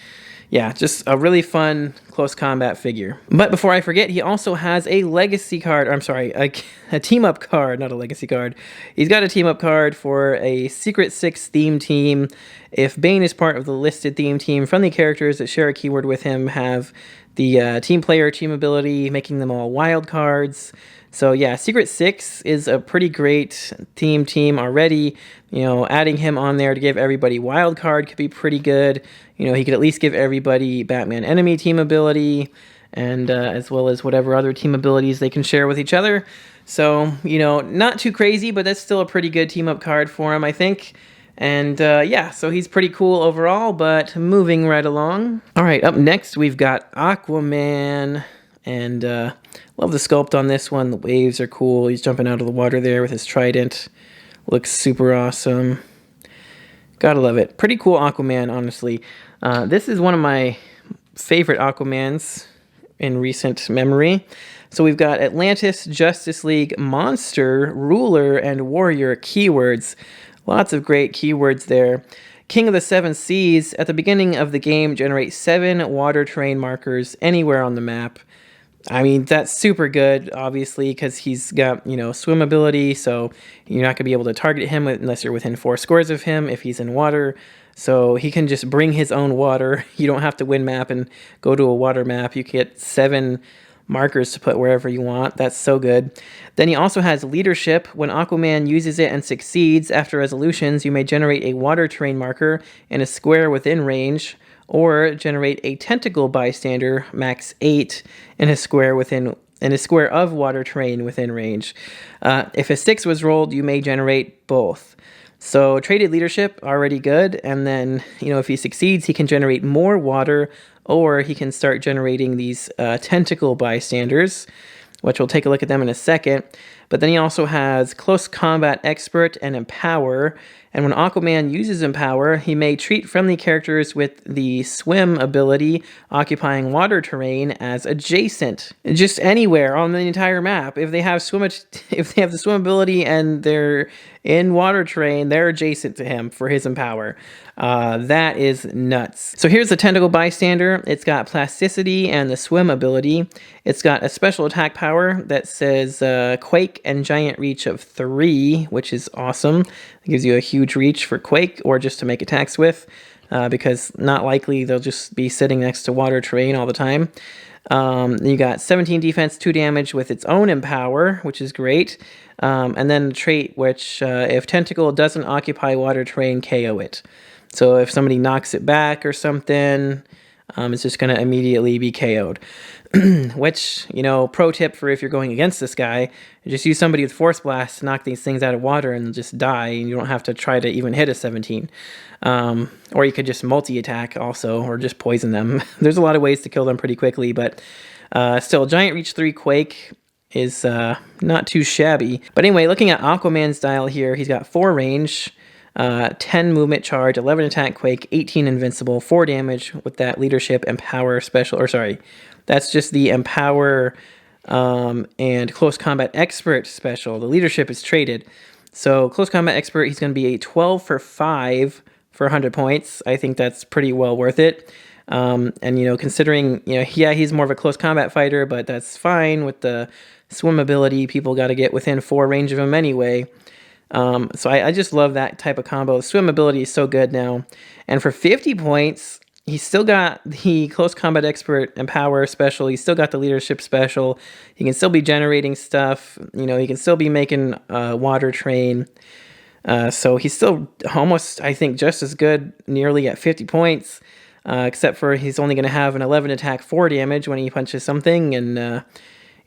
Speaker 1: yeah, just a really fun close combat figure. But before I forget, he also has a legacy card. I'm sorry, a team up card, not a legacy card. He's got a team up card for a Secret 6 theme team. If Bane is part of the listed theme team, friendly characters that share a keyword with him have the team player team ability, making them all wild cards. So yeah, Secret 6 is a pretty great team already. You know, adding him on there to give everybody wild card could be pretty good. You know, he could at least give everybody Batman enemy team ability, and as well as whatever other team abilities they can share with each other. So, you know, not too crazy, but that's still a pretty good team up card for him, I think. And yeah, so he's pretty cool overall, but moving right along. All right, up next we've got Aquaman. And love the sculpt on this one. The waves are cool. He's jumping out of the water there with his trident. Looks super awesome. Gotta love it. Pretty cool Aquaman, honestly. This is one of my favorite Aquamans in recent memory. So we've got Atlantis, Justice League, Monster, Ruler, and Warrior keywords. Lots of great keywords there. King of the Seven Seas. At the beginning of the game, generate 7 water terrain markers anywhere on the map. I mean, that's super good, obviously, because he's got, you know, swim ability, so you're not going to be able to target him unless you're within 4 scores of him if he's in water. So he can just bring his own water. You don't have to win map and go to a water map. You get 7 markers to put wherever you want. That's so good. Then he also has leadership. When Aquaman uses it and succeeds, after resolutions, you may generate a water terrain marker in a square within range, or generate a tentacle bystander, max 8, in a square of water terrain within range. If a 6 was rolled, you may generate both. So traded leadership, already good. And then, you know, if he succeeds, he can generate more water, or he can start generating these tentacle bystanders, which we'll take a look at them in a second. But then he also has Close Combat Expert and Empower. And when Aquaman uses Empower, he may treat friendly characters with the Swim ability occupying water terrain as adjacent, just anywhere on the entire map. If they have the swim ability and they're in water terrain, they're adjacent to him for his Empower. That is nuts. So here's the Tentacle Bystander. It's got Plasticity and the Swim ability. It's got a special attack power that says Quake and Giant Reach of 3, which is awesome. It gives you a huge reach for Quake or just to make attacks with, because not likely they'll just be sitting next to water terrain all the time. You got 17 defense, 2 damage with its own Empower, which is great. And then the trait which, if Tentacle doesn't occupy water terrain, KO it. So if somebody knocks it back or something, it's just going to immediately be KO'd. Which, pro tip for if you're going against this guy, just use somebody with Force Blast to knock these things out of water and just die, and you don't have to try to even hit a 17. Or you could just multi-attack also, or just poison them. There's a lot of ways to kill them pretty quickly, but still, Giant Reach 3 Quake is not too shabby. But anyway, looking at Aquaman's style here, he's got 4 range, 10 movement charge, 11 attack Quake, 18 invincible, 4 damage with that leadership Empower special, or sorry, that's just the Empower and Close Combat Expert special. The leadership is traded. So Close Combat Expert, he's going to be a 12 for 5 for 100 points. I think that's pretty well worth it. And, considering, he's more of a close combat fighter, but that's fine with the swim ability. People got to get within 4 range of him anyway. So I just love that type of combo. The swim ability is so good now. And for 50 points, he's still got the Close Combat Expert Empower special. He's still got the leadership special. He can still be generating stuff. He can still be making water train. So he's still almost, I think, just as good, nearly at 50 points. Except for he's only going to have an 11 attack 4 damage when he punches something and,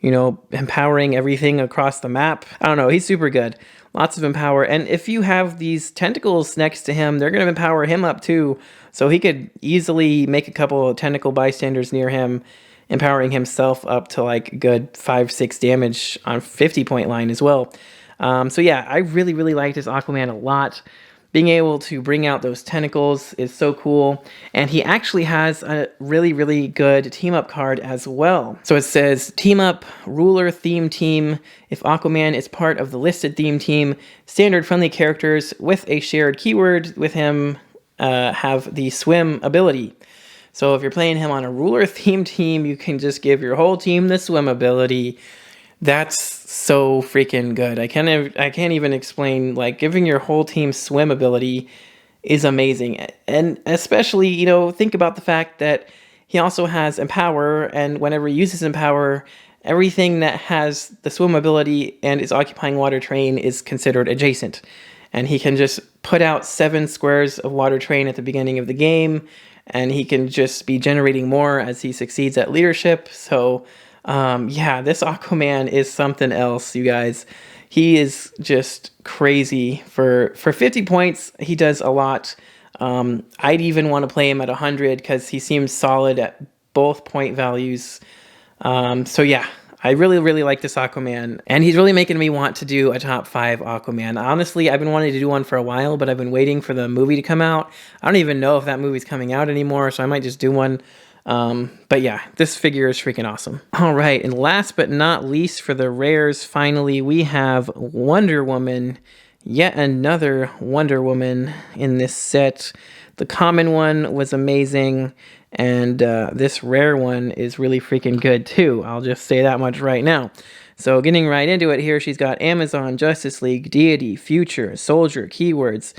Speaker 1: empowering everything across the map. I don't know. He's super good. Lots of Empower. And if you have these tentacles next to him, they're going to empower him up too. So he could easily make a couple of tentacle bystanders near him, empowering himself up to like good 5-6 damage on 50-point line as well. So yeah, I really, really like this Aquaman a lot. Being able to bring out those tentacles is so cool. And he actually has a really, really good team-up card as well. So it says, Team Up, Ruler Theme Team. If Aquaman is part of the listed theme team, standard friendly characters with a shared keyword with him have the swim ability. So if you're playing him on a Ruler Theme team, you can just give your whole team the swim ability. That's so freaking good. I can't even explain, like, giving your whole team swim ability is amazing. And especially, think about the fact that he also has Empower, and whenever he uses Empower, everything that has the swim ability and is occupying water terrain is considered adjacent. And he can just put out 7 squares of water terrain at the beginning of the game, and he can just be generating more as he succeeds at leadership. So this Aquaman is something else, you guys. He is just crazy. For 50 points, he does a lot. I'd even want to play him at 100 because he seems solid at both point values. I really, really like this Aquaman, and he's really making me want to do a top 5 Aquaman. Honestly, I've been wanting to do one for a while, but I've been waiting for the movie to come out. I don't even know if that movie's coming out anymore, so I might just do one. But yeah, this figure is freaking awesome. All right, and last but not least for the rares, finally, we have Wonder Woman. Yet another Wonder Woman in this set. The common one was amazing, and this rare one is really freaking good too. I'll just say that much right now. So getting right into it here, she's got Amazon, Justice League, Deity, Future, Soldier, keywords.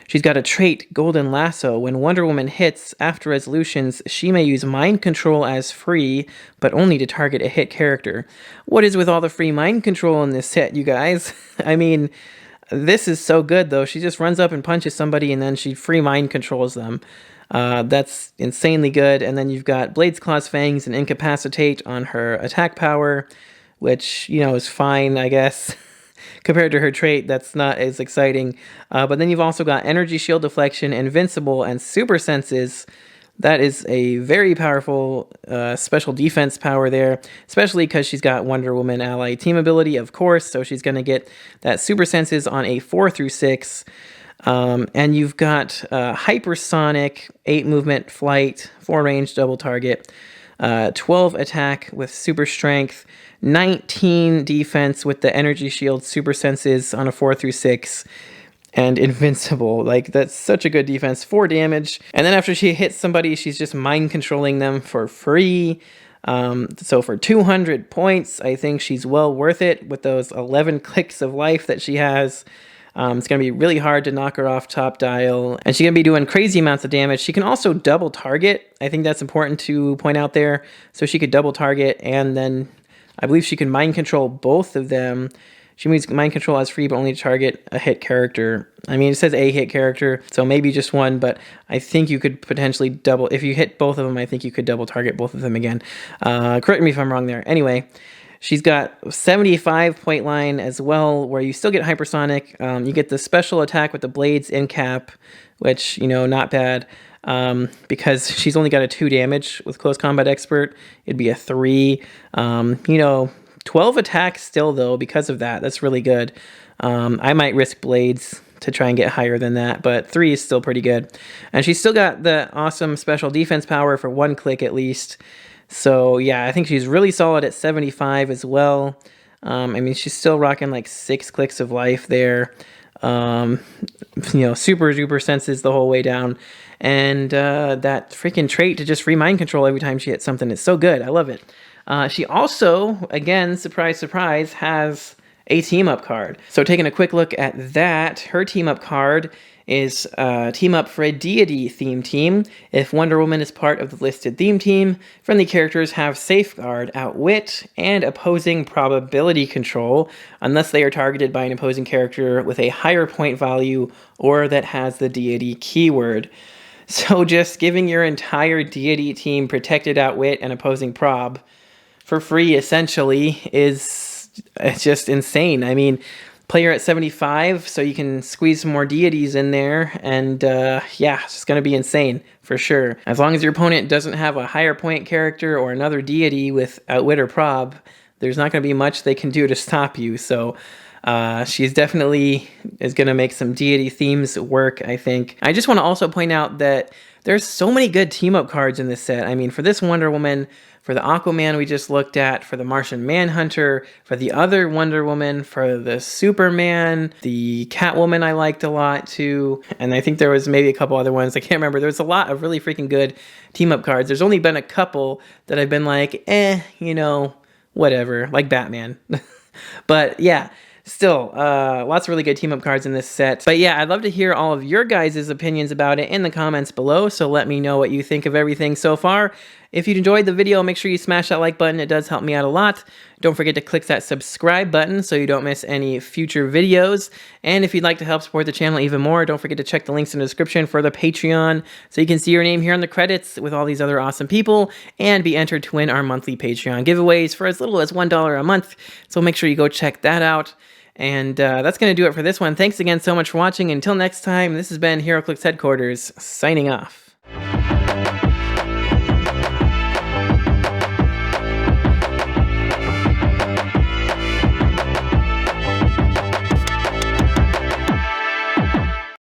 Speaker 1: She's got a trait, Golden Lasso. When Wonder Woman hits after resolutions, she may use mind control as free, but only to target a hit character. What is with all the free mind control in this set, you guys? I mean, this is so good, though. She just runs up and punches somebody, and then she free mind controls them. That's insanely good. And then you've got Blades, Claws, Fangs, and Incapacitate on her attack power, which, is fine, I guess. Compared to her trait, that's not as exciting. But then you've also got Energy, Shield Deflection, Invincible, and Super Senses. That is a very powerful special defense power there, especially because she's got Wonder Woman ally team ability, of course, so she's going to get that super senses on a 4 through 6. And you've got hypersonic, 8 movement, flight, 4 range, double target, 12 attack with super strength, 19 defense with the energy shield, super senses on a 4 through 6. And invincible. Like, that's such a good defense. 4 damage. And then after she hits somebody, she's just mind controlling them for free. So for 200 points, I think she's well worth it with those 11 clicks of life that she has. It's going to be really hard to knock her off top dial. And she's going to be doing crazy amounts of damage. She can also double target. I think that's important to point out there. So she could double target, and then I believe she can mind control both of them. She means mind control as free, but only to target a hit character. I mean, it says a hit character, so maybe just one, but I think you could potentially double. If you hit both of them, I think you could double target both of them again. Correct me if I'm wrong there. Anyway, she's got 75 point line as well, where you still get hypersonic. You get the special attack with the blades in cap, which, you know, not bad. Because she's only got a 2 damage with close combat expert. It'd be a 3. You know, 12 attacks still, though, because of that. That's really good. I might risk blades to try and get higher than that, but 3 is still pretty good. And she's still got the awesome special defense power for 1 click at least. So, yeah, I think she's really solid at 75 as well. I mean, she's still rocking like 6 clicks of life there. You know, super duper senses the whole way down. And that freaking trait to just free mind control every time she hits something is so good. I love it. She also, again, surprise, surprise, has a team up card. So taking a quick look at that, her team up card is team up for a deity theme team. If Wonder Woman is part of the listed theme team, friendly characters have safeguard, outwit, and opposing probability control, unless they are targeted by an opposing character with a higher point value or that has the deity keyword. So just giving your entire deity team protected outwit and opposing prob for free, essentially, is just insane. I mean, play her at 75, so you can squeeze some more deities in there, and yeah, it's just going to be insane, for sure. As long as your opponent doesn't have a higher point character or another deity with outwit or prob, there's not going to be much they can do to stop you, so she's definitely is going to make some deity themes work, I think. I just want to also point out that there's so many good team-up cards in this set. I mean, for this Wonder Woman, for the Aquaman we just looked at, for the Martian Manhunter, for the other Wonder Woman, for the Superman, the Catwoman I liked a lot too, and I think there was maybe a couple other ones, I can't remember. There's a lot of really freaking good team-up cards. There's only been a couple that I've been like, you know, whatever, like Batman. But yeah, still, lots of really good team-up cards in this set. But yeah, I'd love to hear all of your guys' opinions about it in the comments below, so let me know what you think of everything so far. If you enjoyed the video, make sure you smash that like button. It does help me out a lot. Don't forget to click that subscribe button so you don't miss any future videos. And if you'd like to help support the channel even more, don't forget to check the links in the description for the Patreon so you can see your name here in the credits with all these other awesome people and be entered to win our monthly Patreon giveaways for as little as $1 a month. So make sure you go check that out. And that's going to do it for this one. Thanks again so much for watching. Until next time, this has been Heroclix Headquarters, signing off.